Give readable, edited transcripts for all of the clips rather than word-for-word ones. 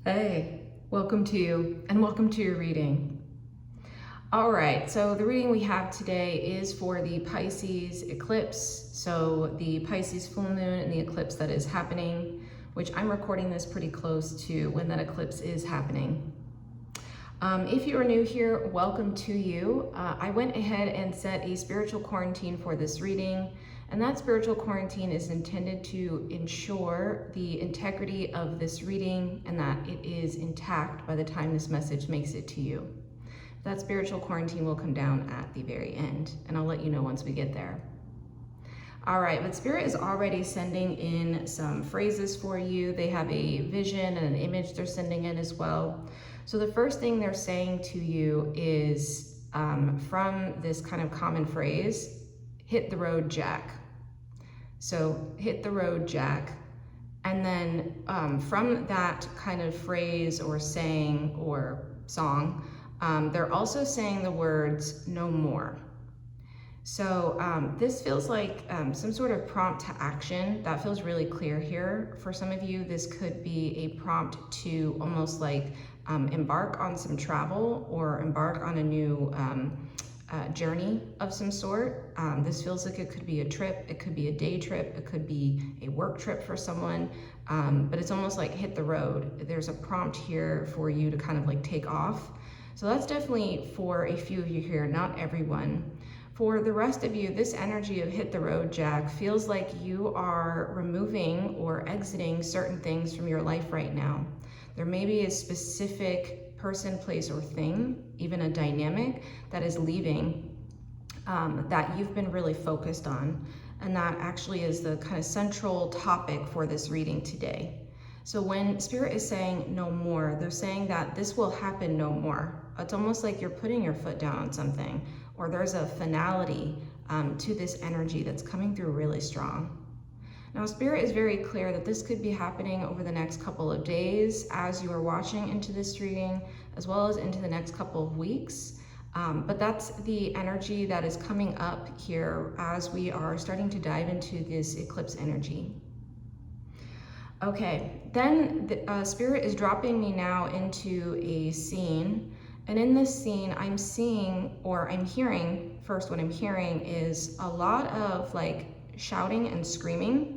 Hey, welcome to you and welcome to your reading. All right, so the reading we have today is for the Pisces eclipse. So the Pisces full moon and the eclipse that is happening, which I'm recording this pretty close to when that eclipse is happening. If you are new here, welcome to you. I went ahead and set a spiritual quarantine for this reading, and that spiritual quarantine is intended to ensure the integrity of this reading and that it is intact by the time this message makes it to you. That spiritual quarantine will come down at the very end, and I'll let you know once we get there. All right, but Spirit is already sending in some phrases for you. They have a vision and an image they're sending in as well. So the first thing they're saying to you is from this kind of common phrase, hit the road, Jack. So hit the road, Jack. And then from that kind of phrase or saying or song, they're also saying the words, no more. So this feels like some sort of prompt to action. That feels really clear here. For some of you, this could be a prompt to almost like embark on some travel or embark on a new journey of some sort. This feels like it could be a trip, it could be a day trip, it could be a work trip for someone, but it's almost like hit the road. There's a prompt here for you to kind of like take off. So that's definitely for a few of you here, not everyone. For the rest of you, this energy of hit the road, Jack, feels like you are removing or exiting certain things from your life right now. There may be a specific person, place, or thing, even a dynamic that is leaving that you've been really focused on. And that actually is the kind of central topic for this reading today. So when Spirit is saying no more, they're saying that this will happen no more. It's almost like you're putting your foot down on something, or there's a finality to this energy that's coming through really strong. Now, Spirit is very clear that this could be happening over the next couple of days as you are watching into this reading, as well as into the next couple of weeks. But that's the energy that is coming up here as we are starting to dive into this eclipse energy. Okay, then Spirit is dropping me now into a scene. And in this scene, I'm seeing, or I'm hearing, first what I'm hearing is a lot of like shouting and screaming.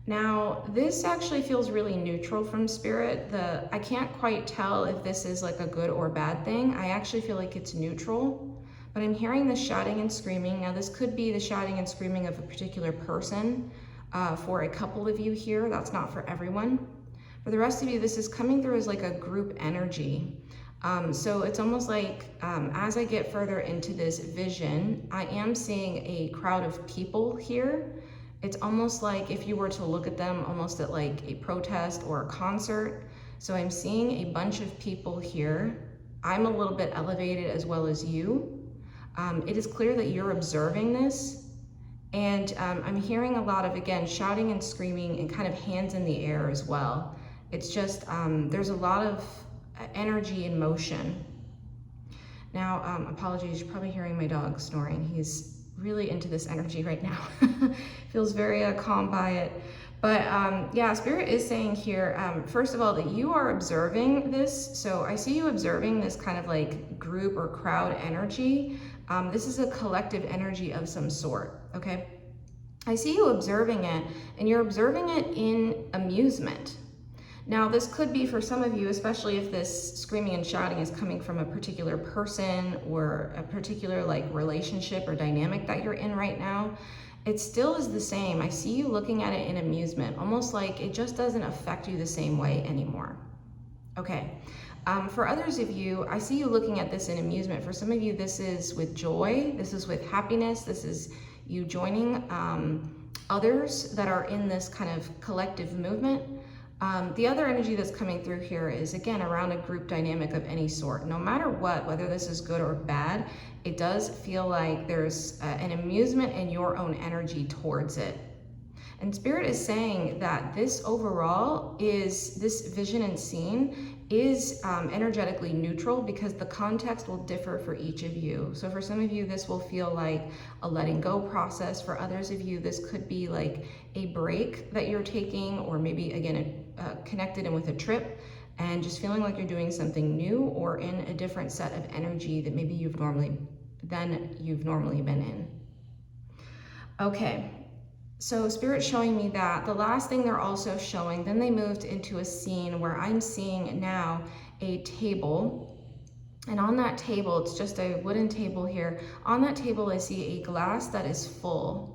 Now, this actually feels really neutral from Spirit. I can't quite tell if this is like a good or bad thing. I actually feel like it's neutral, but I'm hearing the shouting and screaming. Now, this could be the shouting and screaming of a particular person for a couple of you here. That's not for everyone. For the rest of you, this is coming through as like a group energy. So it's almost like as I get further into this vision, I am seeing a crowd of people here. It's almost like if you were to look at them almost at like a protest or a concert. So I'm seeing a bunch of people here. I'm a little bit elevated as well as you. It is clear that you're observing this. And I'm hearing a lot of, again, shouting and screaming and kind of hands in the air as well. It's just, there's a lot of energy in motion. Now, apologies, you're probably hearing my dog snoring. He's really into this energy right now. Feels very calm by it. But yeah, Spirit is saying here, first of all, that you are observing this. So I see you observing this kind of like group or crowd energy. This is a collective energy of some sort, okay? I see you observing it, and you're observing it in amusement. Now, this could be for some of you, especially if this screaming and shouting is coming from a particular person or a particular like relationship or dynamic that you're in right now. It still is the same. I see you looking at it in amusement, almost like it just doesn't affect you the same way anymore. Okay. For others of you, I see you looking at this in amusement. For some of you, this is with joy. This is with happiness. This is you joining others that are in this kind of collective movement. The other energy that's coming through here is, again, around a group dynamic of any sort. No matter what, whether this is good or bad, it does feel like there's an amusement in your own energy towards it. And Spirit is saying that this overall is, this vision and scene is energetically neutral because the context will differ for each of you. So for some of you, this will feel like a letting go process. For others of you, this could be like a break that you're taking, or maybe again, connected in with a trip and just feeling like you're doing something new or in a different set of energy that maybe you've normally been in. Okay, so Spirit's showing me that. The last thing they're also showing, then they moved into a scene where I'm seeing now a table. And on that table, it's just a wooden table here. On that table, I see a glass that is full.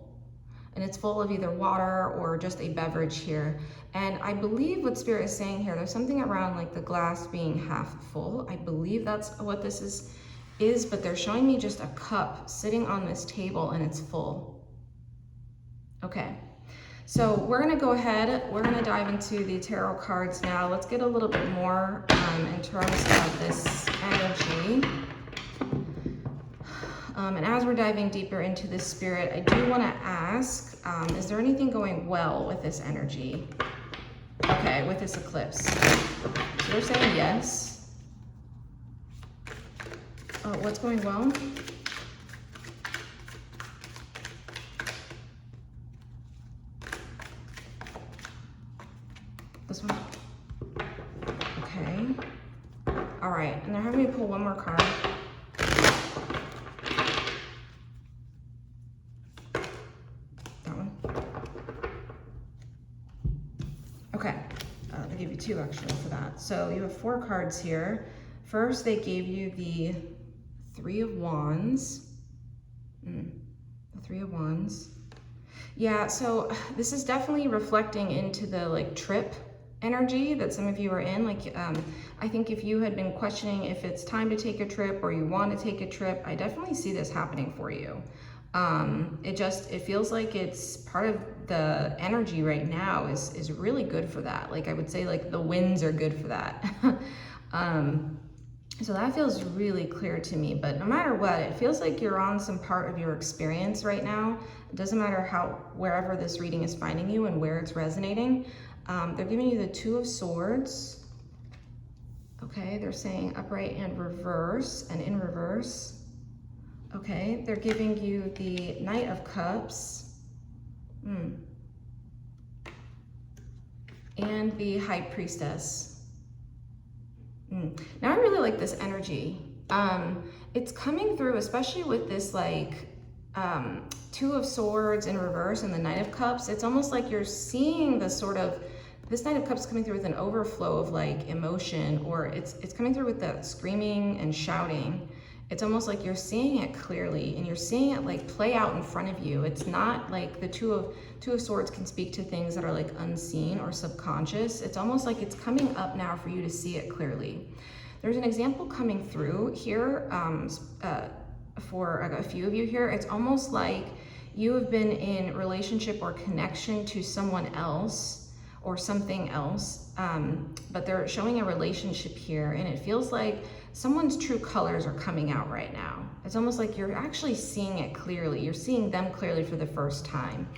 And it's full of either water or just a beverage here. And I believe what Spirit is saying here, there's something around like the glass being half full. I believe that's what this is, but they're showing me just a cup sitting on this table and it's full. Okay. So we're gonna go ahead, we're gonna dive into the tarot cards now. Let's get a little bit more in terms of this energy. And as we're diving deeper into this Spirit, I do wanna ask, is there anything going well with this energy? Okay, with this eclipse. So they're saying yes. What's going well? This one? Okay. All right, and they're having me pull one more card. That one. Okay, they gave you two actually for that. So you have 4 cards here. First, they gave you the 3 of Wands. The 3 of Wands. Yeah, so this is definitely reflecting into the like trip energy that some of you are in. Like, I think if you had been questioning if it's time to take a trip or you want to take a trip, I definitely see this happening for you. It feels like it's part of the energy right now is really good for that. Like I would say like the winds are good for that. So that feels really clear to me, but no matter what, it feels like you're on some part of your experience right now. It doesn't matter wherever this reading is finding you and where it's resonating. They're giving you the 2 of Swords. Okay, they're saying upright and reverse and in reverse. Okay, they're giving you the Knight of Cups. And the High Priestess. Now I really like this energy. It's coming through, especially with this like 2 of Swords in reverse and the Knight of Cups. It's almost like you're seeing the sort of, this Knight of Cups coming through with an overflow of like emotion, or it's coming through with the screaming and shouting. It's almost like you're seeing it clearly and you're seeing it like play out in front of you. It's not like the two of Swords can speak to things that are like unseen or subconscious. It's almost like it's coming up now for you to see it clearly. There's an example coming through here for a few of you here. It's almost like you have been in relationship or connection to someone else or something else, but they're showing a relationship here, and it feels like someone's true colors are coming out right now. It's almost like you're actually seeing it clearly. You're seeing them clearly for the first time.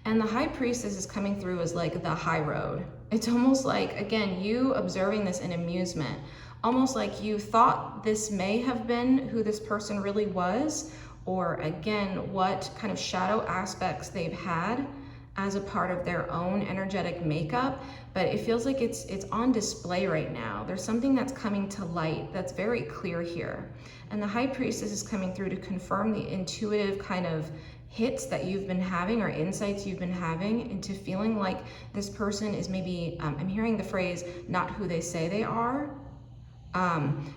And the High Priestess is coming through as like the high road. It's almost like, again, you observing this in amusement, almost like you thought this may have been who this person really was, or again, what kind of shadow aspects they've had as a part of their own energetic makeup, but it feels like it's on display right now. There's something that's coming to light that's very clear here. And the High Priestess is coming through to confirm the intuitive kind of hits that you've been having or insights you've been having into feeling like this person is maybe, I'm hearing the phrase, not who they say they are.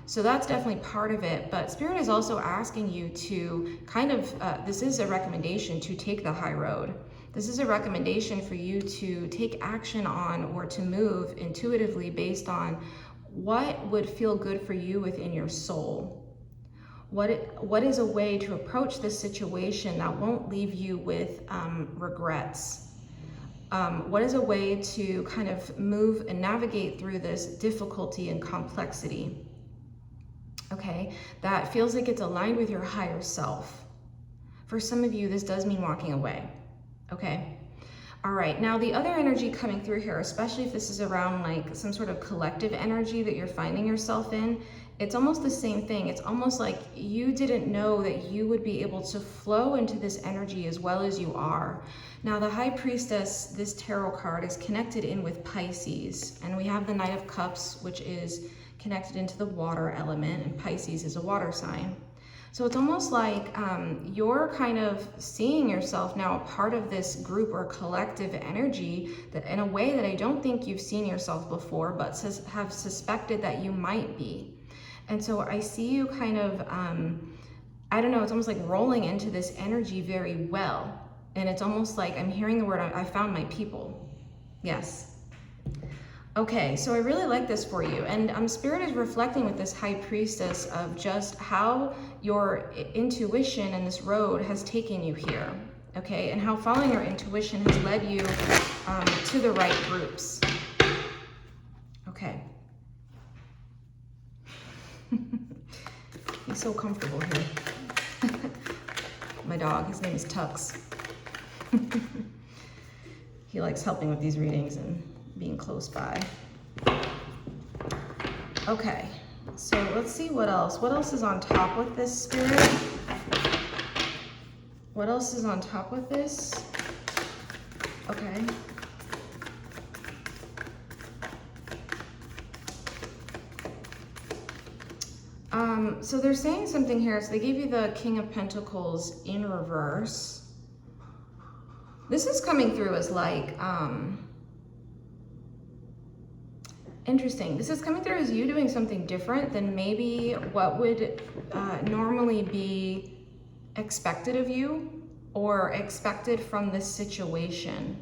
So that's definitely part of it, but Spirit is also asking you to kind of, this is a recommendation to take the high road. This is a recommendation for you to take action on or to move intuitively based on what would feel good for you within your soul. What is a way to approach this situation that won't leave you with regrets? What is a way to kind of move and navigate through this difficulty and complexity? Okay, that feels like it's aligned with your higher self. For some of you, this does mean walking away. Okay, All right, now the other energy coming through here, especially if this is around like some sort of collective energy that you're finding yourself in, it's almost the same thing. It's almost like you didn't know that you would be able to flow into this energy as well as you are. Now the High Priestess, this tarot card, is connected in with Pisces, and we have the Knight of Cups, which is connected into the water element, and Pisces is a water sign. So it's almost like you're kind of seeing yourself now a part of this group or collective energy that in a way that I don't think you've seen yourself before, but have suspected that you might be. And so I see you kind of, I don't know, it's almost like rolling into this energy very well. And it's almost like I'm hearing the word, I found my people. Yes. Okay, so I really like this for you. And Spirit is reflecting with this High Priestess of just how your intuition and this road has taken you here, okay? And how following your intuition has led you to the right groups. Okay. He's so comfortable here. My dog, his name is Tux. He likes helping with these readings and being close by. Okay, so let's see what else. What else is on top with this, Spirit? What else is on top with this? Okay. So they're saying something here. So they gave you the King of Pentacles in reverse. This is coming through as like, interesting. This is coming through as you doing something different than maybe what would normally be expected of you or expected from this situation.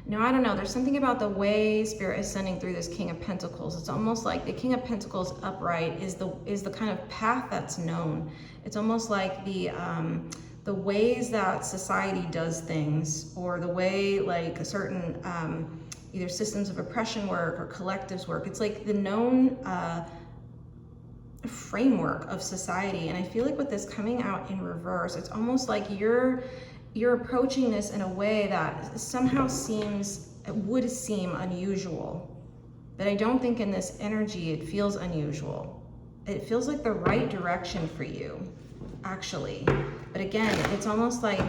No, I don't know. There's something about the way Spirit is sending through this King of Pentacles. It's almost like the King of Pentacles upright is the kind of path that's known. It's almost like the ways that society does things, or the way like a certain either systems of oppression work or collectives work. It's like the known framework of society. And I feel like with this coming out in reverse, it's almost like you're approaching this in a way that somehow would seem unusual. But I don't think in this energy it feels unusual. It feels like the right direction for you, actually. But again, it's almost like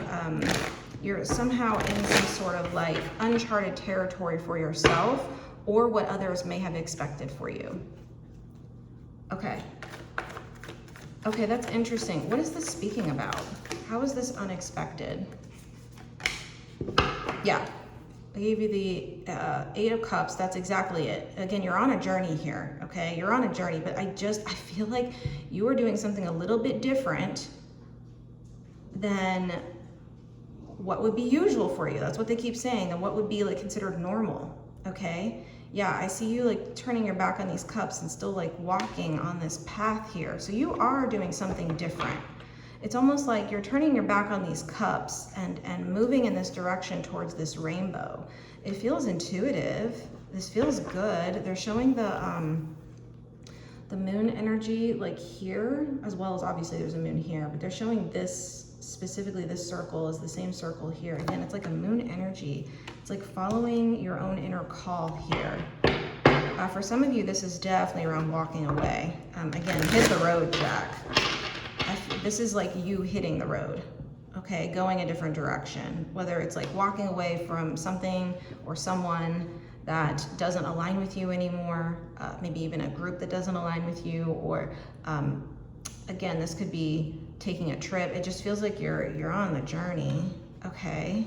you're somehow in some sort of like uncharted territory for yourself or what others may have expected for you. Okay. Okay, that's interesting. What is this speaking about? How is this unexpected? Yeah, I gave you the 8 of Cups. That's exactly it. Again, you're on a journey here, okay? You're on a journey, but I feel like you are doing something a little bit different than what would be usual for you. That's what they keep saying, and what would be like considered normal, okay? Yeah, I see you like turning your back on these cups and still like walking on this path here. So you are doing something different. It's almost like you're turning your back on these cups and moving in this direction towards this rainbow. It feels intuitive. This feels good. They're showing the moon energy like here, as well as obviously there's a moon here, but they're showing this, specifically this circle is the same circle here. Again, it's like a moon energy. It's like following your own inner call here. For some of you, this is definitely around walking away. Again, hit the road, Jack. This is like you hitting the road, okay? Going a different direction, whether it's like walking away from something or someone that doesn't align with you anymore, maybe even a group that doesn't align with you, or again, this could be taking a trip. It just feels like you're on the journey, okay?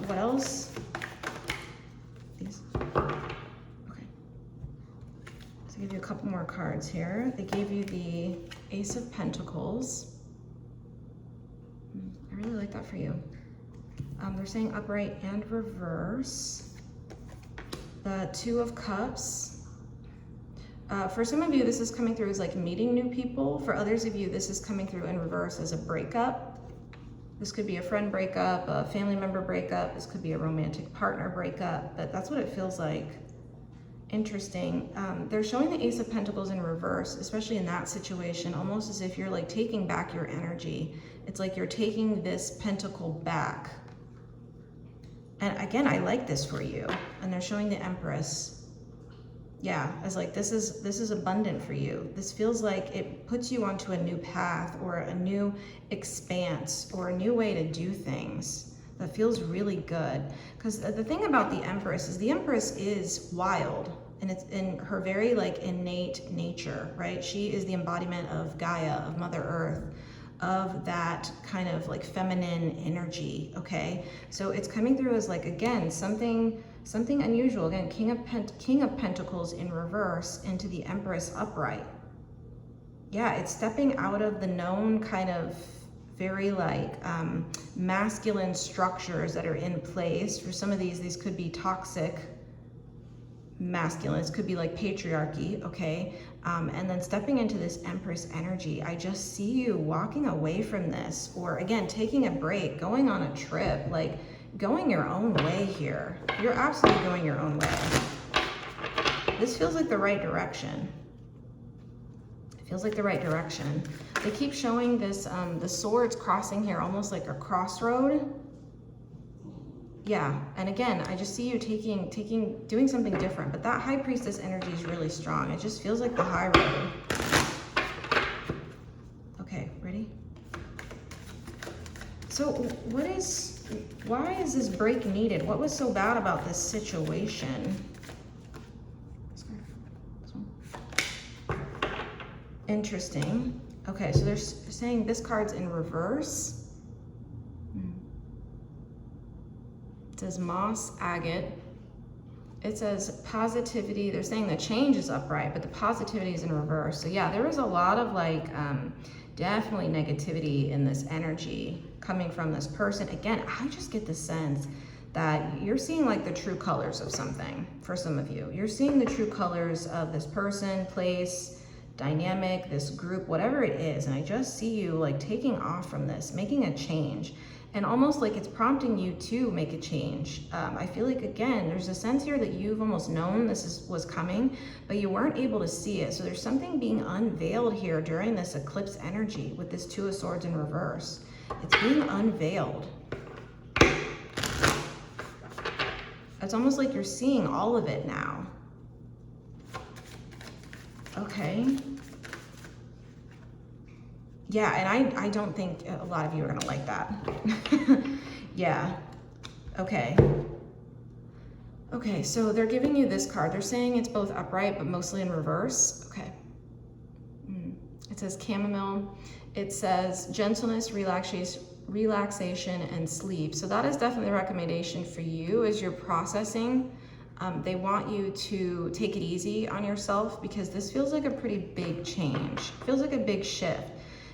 What else? These. Okay. So give you a couple more cards here. They gave you the Ace of Pentacles. I really like that for you. They're saying upright and reverse. The 2 of Cups. For some of you, this is coming through as like meeting new people. For others of you, this is coming through in reverse as a breakup. This could be a friend breakup, a family member breakup. This could be a romantic partner breakup, but that's what it feels like. Interesting. They're showing the Ace of Pentacles in reverse, especially in that situation, almost as if you're like taking back your energy. It's like you're taking this pentacle back. And again, I like this for you. And they're showing the Empress. Yeah, as like this is abundant for you. This feels like it puts you onto a new path or a new expanse or a new way to do things. That feels really good. Because the thing about the Empress is wild, and it's in her very like innate nature, right? She is the embodiment of Gaia, of Mother Earth, of that kind of like feminine energy, okay? So it's coming through as like, again, something unusual. Again, King of Pentacles in reverse into the Empress upright. Yeah, it's stepping out of the known kind of very like masculine structures that are in place. For some of these could be toxic masculine, this could be like patriarchy, okay? And then stepping into this Empress energy, I just see you walking away from this, or again, taking a break, going on a trip, like going your own way here. You're absolutely going your own way. This feels like the right direction. It feels like the right direction. They keep showing this, the swords crossing here, almost like a crossroad. Yeah, and again, I just see you doing something different, but that High Priestess energy is really strong. It just feels like the high road. Okay, ready? So why is this break needed? What was so bad about this situation? Interesting. Okay, so they're saying this card's in reverse. It says moss agate. It says positivity. They're saying the change is upright, but the positivity is in reverse. So yeah, there is a lot of like definitely negativity in this energy coming from this person. Again, I just get the sense that you're seeing like the true colors of something. For some of you, you're seeing the true colors of this person, place, dynamic, this group, whatever it is. And I just see you like taking off from this, making a change, and almost like it's prompting you to make a change. I feel like, again, there's a sense here that you've almost known this was coming, but you weren't able to see it. So there's something being unveiled here during this eclipse energy with this Two of Swords in reverse. It's being unveiled. It's almost like you're seeing all of it now. Okay. Yeah, and I don't think a lot of you are gonna like that. Yeah. Okay. Okay, so they're giving you this card. They're saying it's both upright, but mostly in reverse. Okay. It says chamomile. It says gentleness, relaxation, and sleep. So that is definitely a recommendation for you as you're processing. They want you to take it easy on yourself, because this feels like a pretty big change. Feels like a big shift.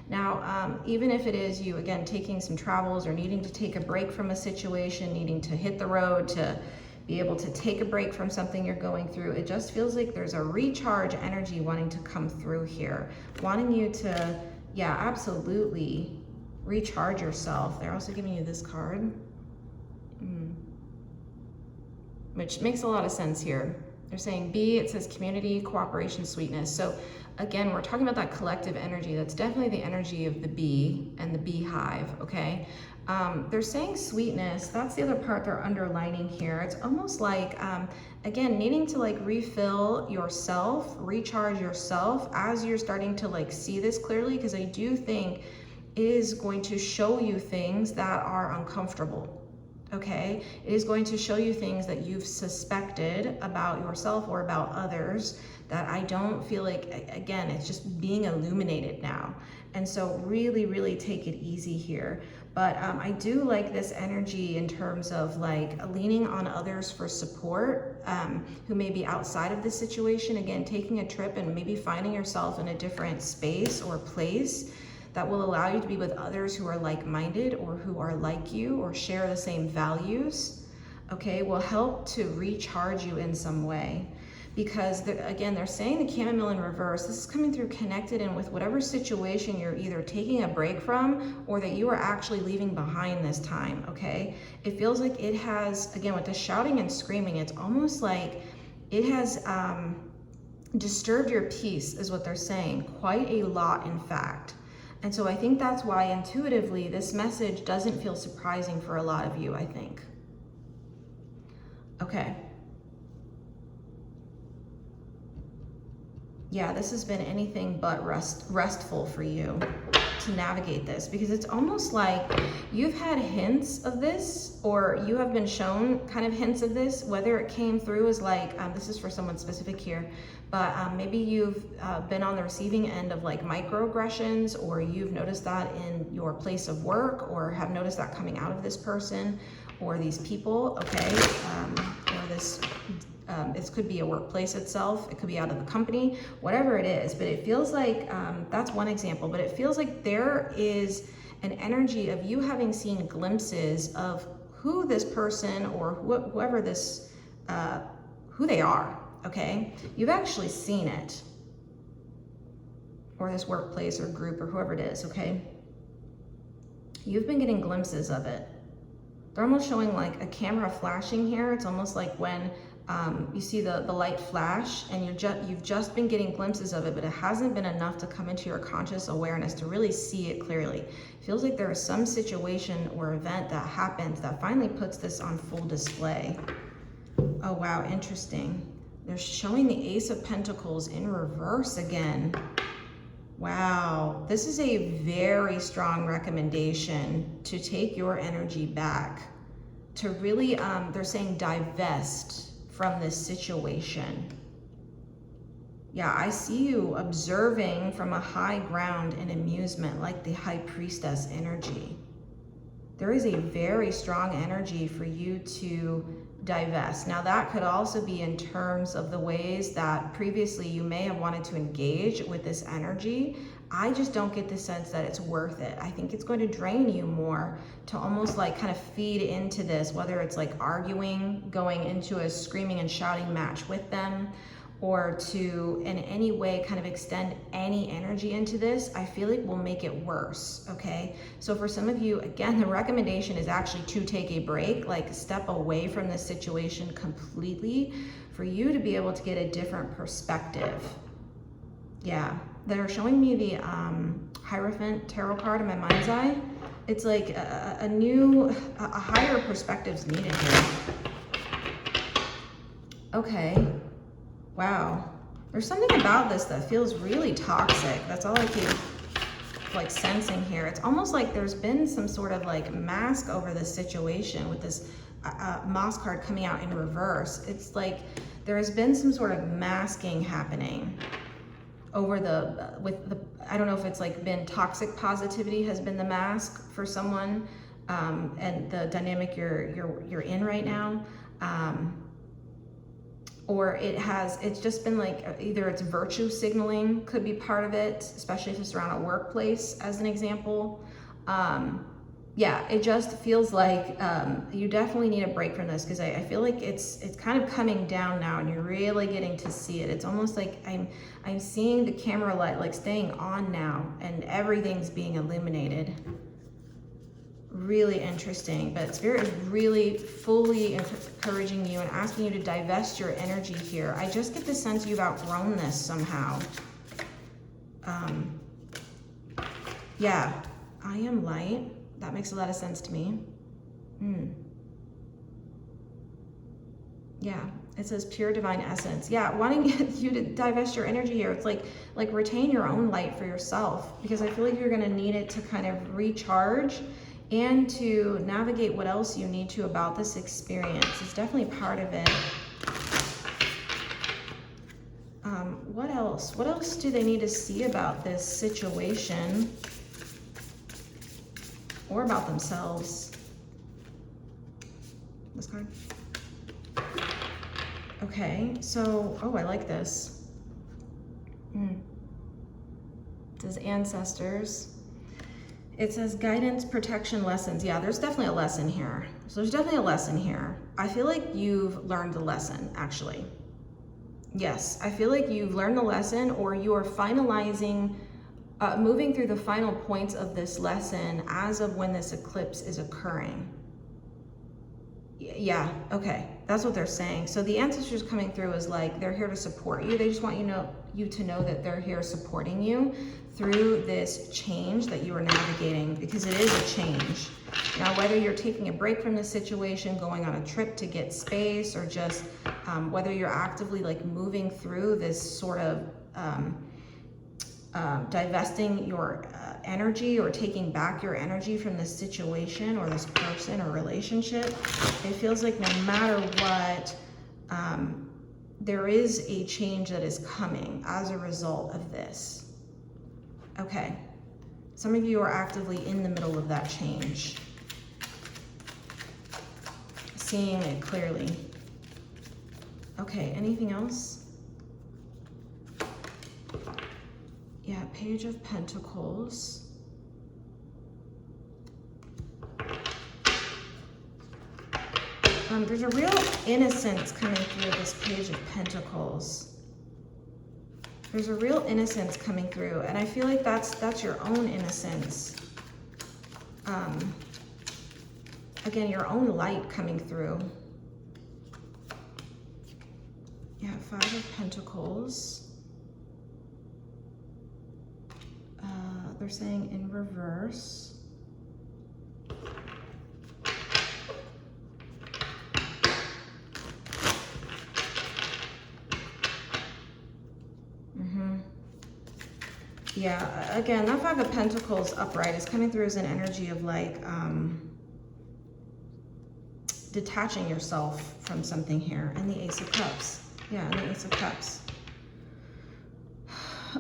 Now, even if it is you, again, taking some travels or needing to take a break from a situation, needing to hit the road to be able to take a break from something you're going through, it just feels like there's a recharge energy wanting to come through here, wanting you to, yeah, absolutely recharge yourself. They're also giving you this card. Which makes a lot of sense here. They're saying B, it says community, cooperation, sweetness. So again, we're talking about that collective energy. That's definitely the energy of the bee and the beehive, okay? They're saying sweetness. That's the other part they're underlining here. It's almost like, again, needing to like refill yourself, recharge yourself as you're starting to like see this clearly, because I do think it is going to show you things that are uncomfortable. Okay, it is going to show you things that you've suspected about yourself or about others that I don't feel like, again, it's just being illuminated now. And so really, really take it easy here. But I do like this energy in terms of like leaning on others for support who may be outside of the situation. Again, taking a trip and maybe finding yourself in a different space or place that will allow you to be with others who are like-minded or who are like you or share the same values, okay, will help to recharge you in some way. Because, again, they're saying the chamomile in reverse. This is coming through connected in with whatever situation you're either taking a break from or that you are actually leaving behind this time, okay? It feels like it has, again, with the shouting and screaming, it's almost like it has disturbed your peace, is what they're saying, quite a lot, in fact. And so I think that's why intuitively this message doesn't feel surprising for a lot of you, I think. Okay. Yeah, this has been anything but restful for you to navigate this, because it's almost like you've had hints of this, or you have been shown kind of hints of this, whether it came through as like, this is for someone specific here, but maybe you've been on the receiving end of like microaggressions, or you've noticed that in your place of work, or have noticed that coming out of this person or these people, okay? Or this, it could be a workplace itself, it could be out of the company, whatever it is, but it feels like, that's one example, but it feels like there is an energy of you having seen glimpses of who this person or whoever this, who they are, okay? You've actually seen it, or this workplace or group or whoever it is, okay? You've been getting glimpses of it. They're almost showing like a camera flashing here. It's almost like when you see the light flash, and you've just been getting glimpses of it, but it hasn't been enough to come into your conscious awareness to really see it clearly. It feels like there is some situation or event that happens that finally puts this on full display. Oh wow, interesting. They're showing the Ace of Pentacles in reverse again. Wow, this is a very strong recommendation to take your energy back, to really, they're saying divest from this situation. Yeah, I see you observing from a high ground in amusement, like the High Priestess energy. There is a very strong energy for you to divest. Now that could also be in terms of the ways that previously you may have wanted to engage with this energy. I just don't get the sense that it's worth it. I think it's going to drain you more to almost like kind of feed into this, whether it's like arguing, going into a screaming and shouting match with them, or to in any way kind of extend any energy into this, I feel like will make it worse, okay? So for some of you, again, the recommendation is actually to take a break, like step away from this situation completely, for you to be able to get a different perspective. Yeah, they're showing me the Hierophant tarot card in my mind's eye. It's like a higher perspective's needed here. Okay. Wow, there's something about this that feels really toxic. That's all I keep like sensing here. It's almost like there's been some sort of like mask over this situation with this Moss card coming out in reverse. It's like there has been some sort of masking happening over I don't know if it's like been toxic positivity has been the mask for someone, and the dynamic you're in right now. Or it's just been like, either it's virtue signaling could be part of it, especially if it's around a workplace as an example. Yeah, it just feels like you definitely need a break from this, because I feel like it's kind of coming down now and you're really getting to see it. It's almost like I'm seeing the camera light like staying on now and everything's being illuminated. Really interesting, but Spirit is really fully encouraging you and asking you to divest your energy here. I just get the sense you've outgrown this somehow. Yeah, I am light. That makes a lot of sense to me. Yeah, it says pure divine essence. Yeah, wanting you to divest your energy here. It's like retain your own light for yourself, because I feel like you're gonna need it to kind of recharge and to navigate what else you need to about this experience. It's definitely part of it. What else? What else do they need to see about this situation or about themselves? This card. Okay, so, oh, I like this. It says ancestors. It says guidance, protection, lessons. Yeah, there's definitely a lesson here. So there's definitely a lesson here. I feel like you've learned the lesson, actually. Yes, I feel like you've learned the lesson, or you are finalizing, moving through the final points of this lesson as of when this eclipse is occurring. Yeah, okay, that's what they're saying. So the ancestors coming through is like, they're here to support you. They just want you to know that they're here supporting you through this change that you are navigating, because it is a change. Now, whether you're taking a break from the situation, going on a trip to get space, or just whether you're actively like moving through this sort of divesting your energy, or taking back your energy from this situation or this person or relationship, it feels like no matter what, there is a change that is coming as a result of this. Okay, some of you are actively in the middle of that change, seeing it clearly. Okay, anything else? Yeah, Page of Pentacles. There's a real innocence coming through this Page of Pentacles. There's a real innocence coming through, and I feel like that's your own innocence. Again, your own light coming through. Yeah, Five of Pentacles. They're saying in reverse. Yeah, again, that Five of Pentacles upright is coming through as an energy of like detaching yourself from something here. And the Ace of Cups. Yeah, and the Ace of Cups.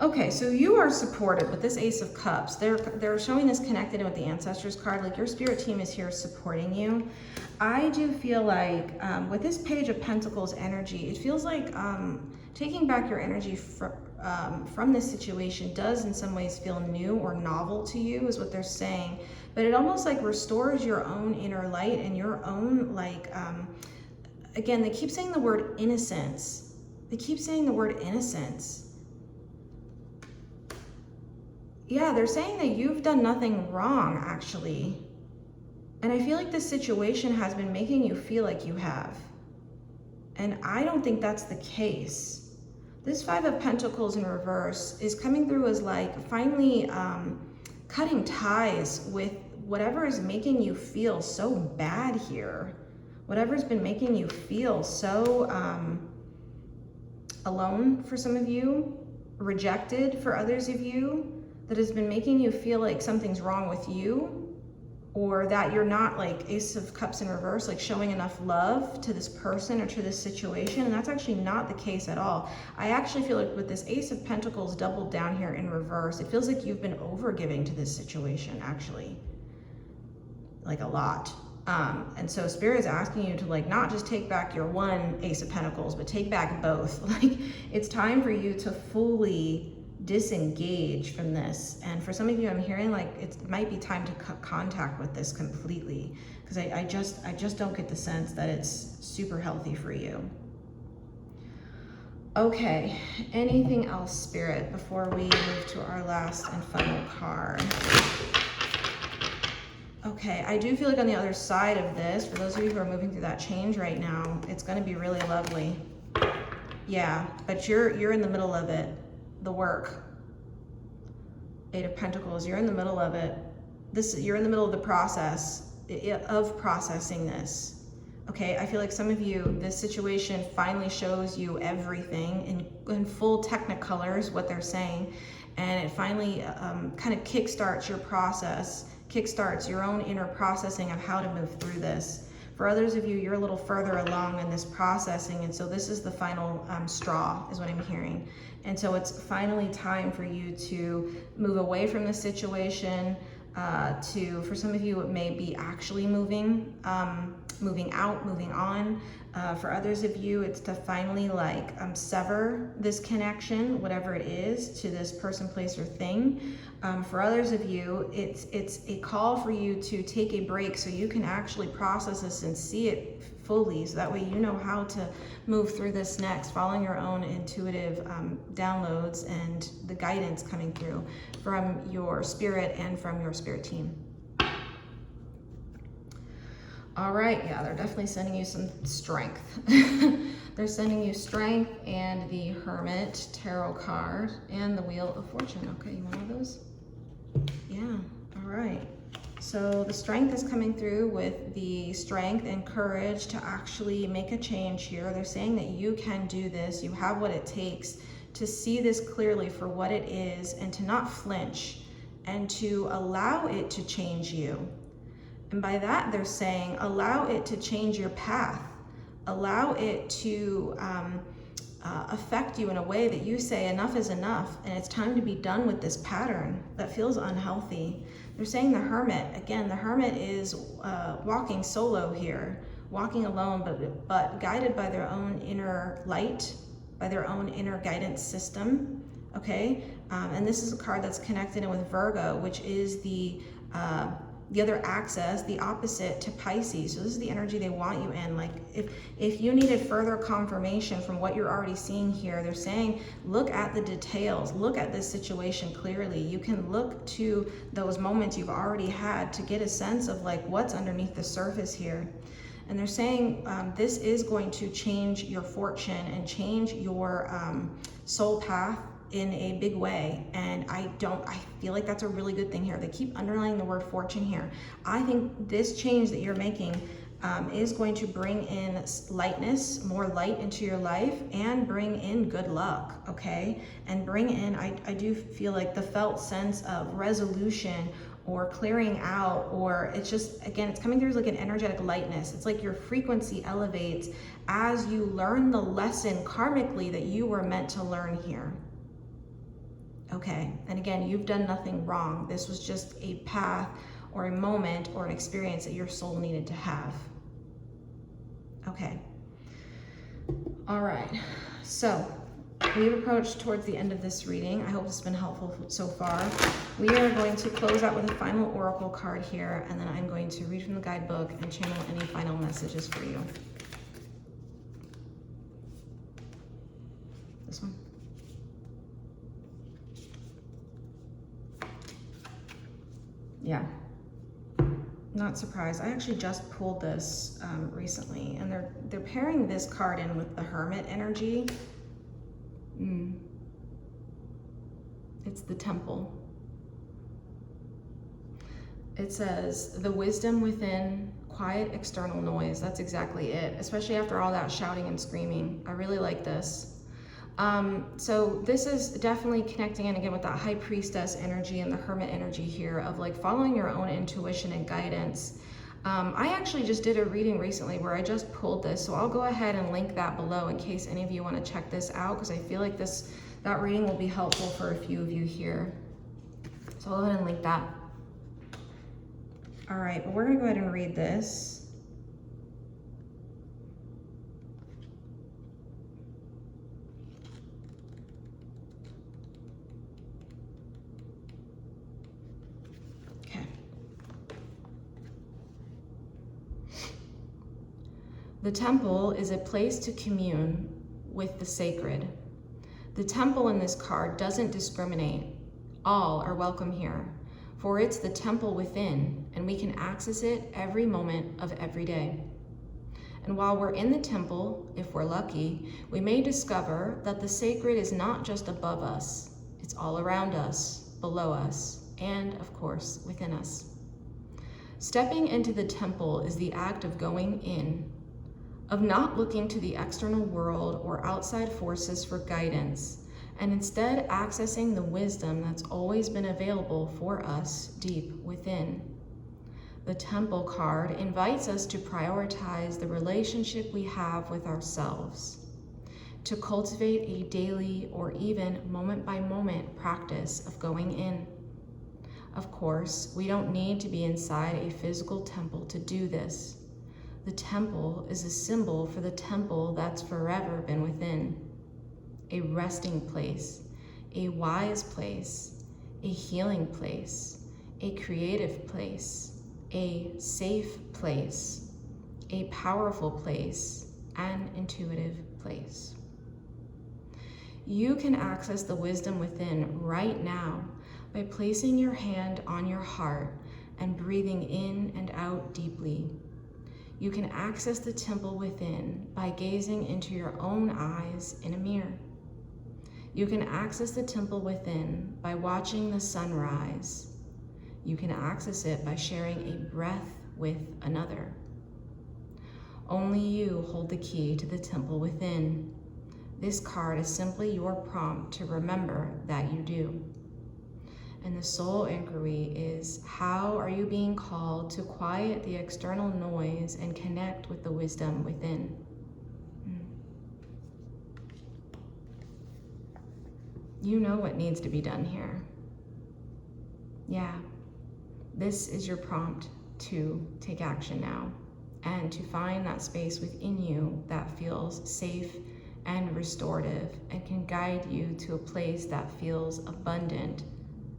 Okay, so you are supported with this Ace of Cups. They're showing this connected in with the Ancestors card. Like, your spirit team is here supporting you. I do feel like with this Page of Pentacles energy, it feels like taking back your energy from this situation does in some ways feel new or novel to you, is what they're saying. But it almost like restores your own inner light and your own like, again, they keep saying the word innocence. They keep saying the word innocence. Yeah, they're saying that you've done nothing wrong, actually. And I feel like this situation has been making you feel like you have. And I don't think that's the case. This Five of Pentacles in reverse is coming through as like finally cutting ties with whatever is making you feel so bad here. Whatever's been making you feel so alone for some of you, rejected for others of you, that has been making you feel like something's wrong with you, or that you're not, like Ace of Cups in reverse, like showing enough love to this person or to this situation. And that's actually not the case at all. I actually feel like with this Ace of Pentacles doubled down here in reverse, it feels like you've been over-giving to this situation, actually, like a lot. And so Spirit is asking you to like not just take back your one Ace of Pentacles, but take back both. Like, it's time for you to fully disengage from this. And for some of you, I'm hearing like it might be time to cut contact with this completely, because I just don't get the sense that it's super healthy for you. Okay, anything else, Spirit, before we move to our last and final card? Okay, I do feel like on the other side of this, for those of you who are moving through that change right now, it's going to be really lovely. Yeah, but you're in the middle of it. The work. Eight of Pentacles, you're in the middle of it. You're in the middle of the process of processing this. Okay, I feel like some of you, this situation finally shows you everything in full technicolors, what they're saying, and it finally kind of kickstarts your process, kickstarts your own inner processing of how to move through this. For others of you, you're a little further along in this processing, and so this is the final straw, is what I'm hearing. And so it's finally time for you to move away from the situation, for some of you, it may be actually moving out, moving on. For others of you, it's to finally like sever this connection, whatever it is, to this person, place, or thing. For others of you, it's a call for you to take a break so you can actually process this and see it fully, so that way you know how to move through this next, following your own intuitive downloads and the guidance coming through from your spirit and from your spirit team. All right, yeah, they're definitely sending you some strength. They're sending you strength and the Hermit tarot card and the Wheel of Fortune. Okay, you want one of those? Yeah, all right. So the strength is coming through with the strength and courage to actually make a change here. They're saying that you can do this. You have what it takes to see this clearly for what it is and to not flinch and to allow it to change you. And by that, they're saying, allow it to change your path. Allow it to affect you in a way that you say enough is enough and it's time to be done with this pattern that feels unhealthy. They're saying the Hermit, again, the Hermit is walking solo here, walking alone, but guided by their own inner light, by their own inner guidance system, okay? And this is a card that's connected in with Virgo, which is the other axis, the opposite to Pisces. So this is the energy they want you in. Like if you needed further confirmation from what you're already seeing here, they're saying, look at the details, look at this situation clearly. You can look to those moments you've already had to get a sense of like what's underneath the surface here. And they're saying this is going to change your fortune and change your soul path in a big way, and I feel like that's a really good thing here. They keep underlining the word fortune here. I think this change that you're making is going to bring in lightness, more light into your life, and bring in good luck, okay? And bring in, I do feel like the felt sense of resolution or clearing out, or it's just, again, it's coming through as like an energetic lightness. It's like your frequency elevates as you learn the lesson karmically that you were meant to learn here. Okay, and again, you've done nothing wrong. This was just a path or a moment or an experience that your soul needed to have. Okay. All right, so we've approached towards the end of this reading. I hope it's been helpful so far. We are going to close out with a final oracle card here, and then I'm going to read from the guidebook and channel any final messages for you. This one. Yeah, not surprised. I actually just pulled this recently, and they're pairing this card in with the Hermit energy. It's the Temple. It says, the wisdom within, quiet external noise. That's exactly it, especially after all that shouting and screaming. I really like this. So this is definitely connecting in again with that High Priestess energy and the Hermit energy here of like following your own intuition and guidance. I actually just did a reading recently where I just pulled this, so I'll go ahead and link that below in case any of you want to check this out, because I feel like that reading will be helpful for a few of you here. So I'll go ahead and link that. All right, but we're gonna go ahead and read this. The temple is a place to commune with the sacred. The temple in this card doesn't discriminate. All are welcome here, for it's the temple within, and we can access it every moment of every day. And while we're in the temple, if we're lucky, we may discover that the sacred is not just above us, it's all around us, below us, and of course, within us. Stepping into the temple is the act of going in, of not looking to the external world or outside forces for guidance, and instead accessing the wisdom that's always been available for us deep within. The Temple card invites us to prioritize the relationship we have with ourselves, to cultivate a daily or even moment-by-moment practice of going in. Of course, we don't need to be inside a physical temple to do this. The temple is a symbol for the temple that's forever been within. A resting place, a wise place, a healing place, a creative place, a safe place, a powerful place, an intuitive place. You can access the wisdom within right now by placing your hand on your heart and breathing in and out deeply. You can access the temple within by gazing into your own eyes in a mirror. You can access the temple within by watching the sunrise. You can access it by sharing a breath with another. Only you hold the key to the temple within. This card is simply your prompt to remember that you do. And the soul inquiry is, how are you being called to quiet the external noise and connect with the wisdom within? You know what needs to be done here. Yeah, this is your prompt to take action now and to find that space within you that feels safe and restorative and can guide you to a place that feels abundant,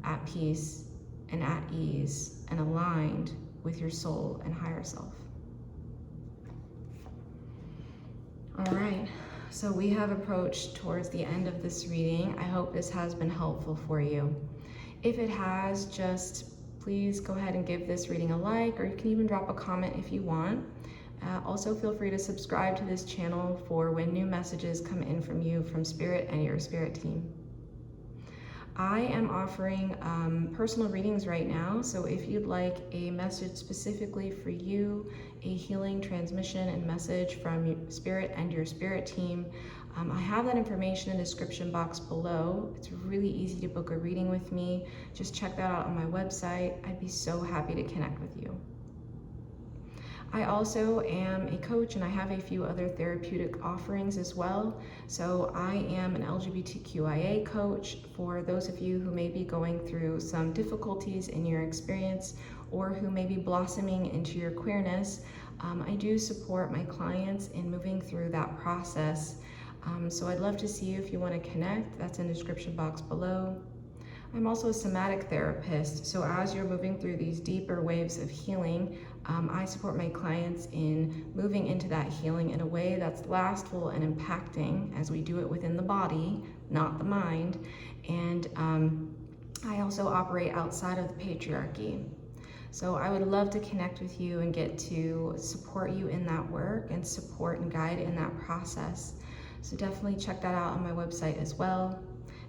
at peace, and at ease, and aligned with your soul and higher self. All right, so we have approached towards the end of this reading. I hope this has been helpful for you. If it has, just please go ahead and give this reading a like, or you can even drop a comment if you want. Also, feel free to subscribe to this channel for when new messages come in from you, from Spirit and your Spirit team. I am offering personal readings right now, so if you'd like a message specifically for you, a healing transmission and message from Spirit and your Spirit team, I have that information in the description box below. It's really easy to book a reading with me. Just check that out on my website. I'd be so happy to connect with you. I also am a coach, and I have a few other therapeutic offerings as well. So I am an LGBTQIA coach for those of you who may be going through some difficulties in your experience or who may be blossoming into your queerness. I do support my clients in moving through that process. So I'd love to see you if you want to connect. That's in the description box below. I'm also a somatic therapist, so as you're moving through these deeper waves of healing, I support my clients in moving into that healing in a way that's lastful and impacting as we do it within the body, not the mind. And I also operate outside of the patriarchy. So I would love to connect with you and get to support you in that work and support and guide in that process. So definitely check that out on my website as well.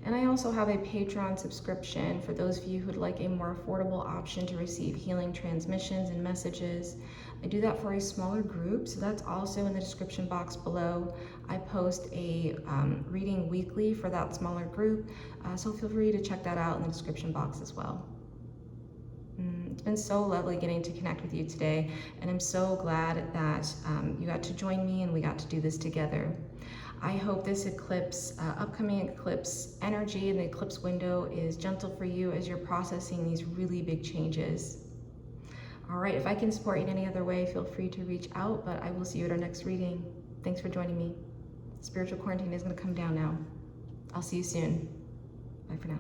And I also have a Patreon subscription for those of you who'd like a more affordable option to receive healing transmissions and messages. I do that for a smaller group, so that's also in the description box below. I post a reading weekly for that smaller group, so feel free to check that out in the description box as well. It's been so lovely getting to connect with you today, and I'm so glad that you got to join me and we got to do this together. I hope this eclipse, upcoming eclipse energy and the eclipse window is gentle for you as you're processing these really big changes. All right, if I can support you in any other way, feel free to reach out, but I will see you at our next reading. Thanks for joining me. Spiritual quarantine is going to come down now. I'll see you soon. Bye for now.